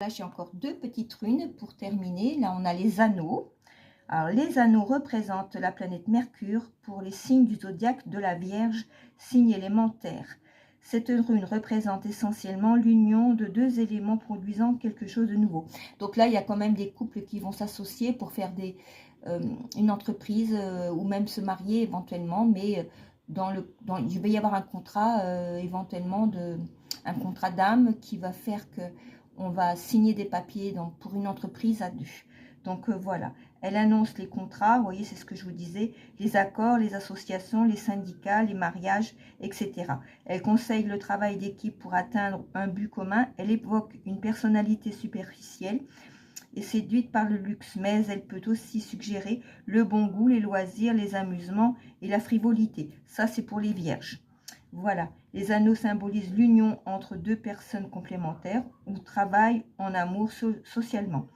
Là, j'ai encore deux petites runes pour terminer. Là, on a les anneaux. Alors, les anneaux représentent la planète Mercure pour les signes du zodiaque de la Vierge, signe élémentaire. Cette rune représente essentiellement l'union de deux éléments produisant quelque chose de nouveau. Donc là, il y a quand même des couples qui vont s'associer pour faire une entreprise ou même se marier éventuellement, mais il va y avoir un contrat éventuellement, un contrat d'âme qui va faire que on va signer des papiers pour une entreprise à deux. Donc voilà, elle annonce les contrats, vous voyez, c'est ce que je vous disais, les accords, les associations, les syndicats, les mariages, etc. Elle conseille le travail d'équipe pour atteindre un but commun. Elle évoque une personnalité superficielle et séduite par le luxe, mais elle peut aussi suggérer le bon goût, les loisirs, les amusements et la frivolité. Ça, c'est pour les vierges. Voilà, les anneaux symbolisent l'union entre deux personnes complémentaires ou travaillent en amour socialement.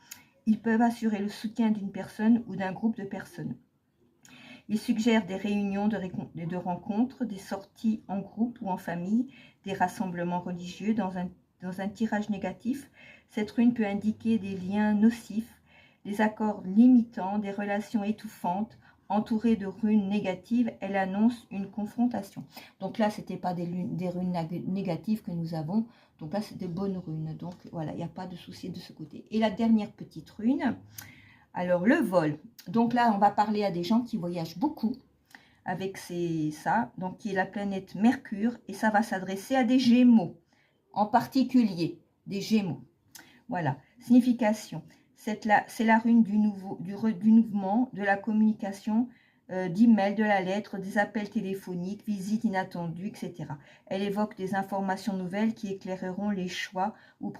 Ils peuvent assurer le soutien d'une personne ou d'un groupe de personnes. Ils suggèrent des réunions de rencontres, des sorties en groupe ou en famille, des rassemblements religieux. Dans un tirage négatif, cette rune peut indiquer des liens nocifs, des accords limitants, des relations étouffantes. Entourée de runes négatives, elle annonce une confrontation. Donc là, ce n'était pas des runes négatives que nous avons. Donc là, c'est des bonnes runes. Donc voilà, il n'y a pas de souci de ce côté. Et la dernière petite rune, alors le vol. Donc là, on va parler à des gens qui voyagent beaucoup avec ça. Donc qui est la planète Mercure. Et ça va s'adresser à des Gémeaux, en particulier des Gémeaux. Voilà, signification. C'est la rune du mouvement, de la communication, d'email, de la lettre, des appels téléphoniques, visites inattendues, etc. Elle évoque des informations nouvelles qui éclaireront les choix ou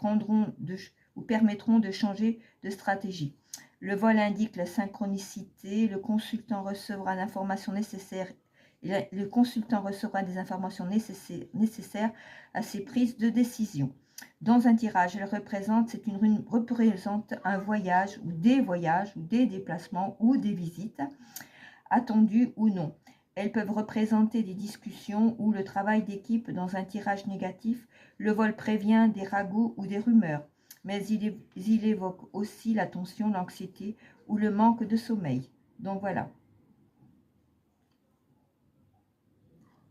permettront de changer de stratégie. Le vol indique la synchronicité. Le consultant recevra l'information nécessaire. Le consultant recevra des informations nécessaires à ses prises de décision. Dans un tirage, cette rune représente un voyage ou des déplacements ou des visites, attendues ou non. Elles peuvent représenter des discussions ou le travail d'équipe. Dans un tirage négatif, le vol prévient des ragots ou des rumeurs, mais il évoque aussi la tension, l'anxiété ou le manque de sommeil. Donc voilà.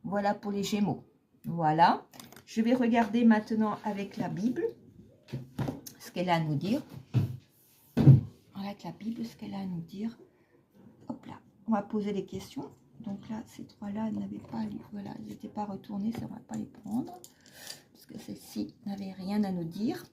Voilà pour les Gémeaux. Voilà. Je vais regarder maintenant avec la Bible ce qu'elle a à nous dire. Avec la Bible, ce qu'elle a à nous dire. Hop là, on va poser des questions. Donc là, ces trois-là n'avaient pas, voilà, ils n'étaient pas retournés, ça ne va pas les prendre. Parce que celle-ci n'avait rien à nous dire.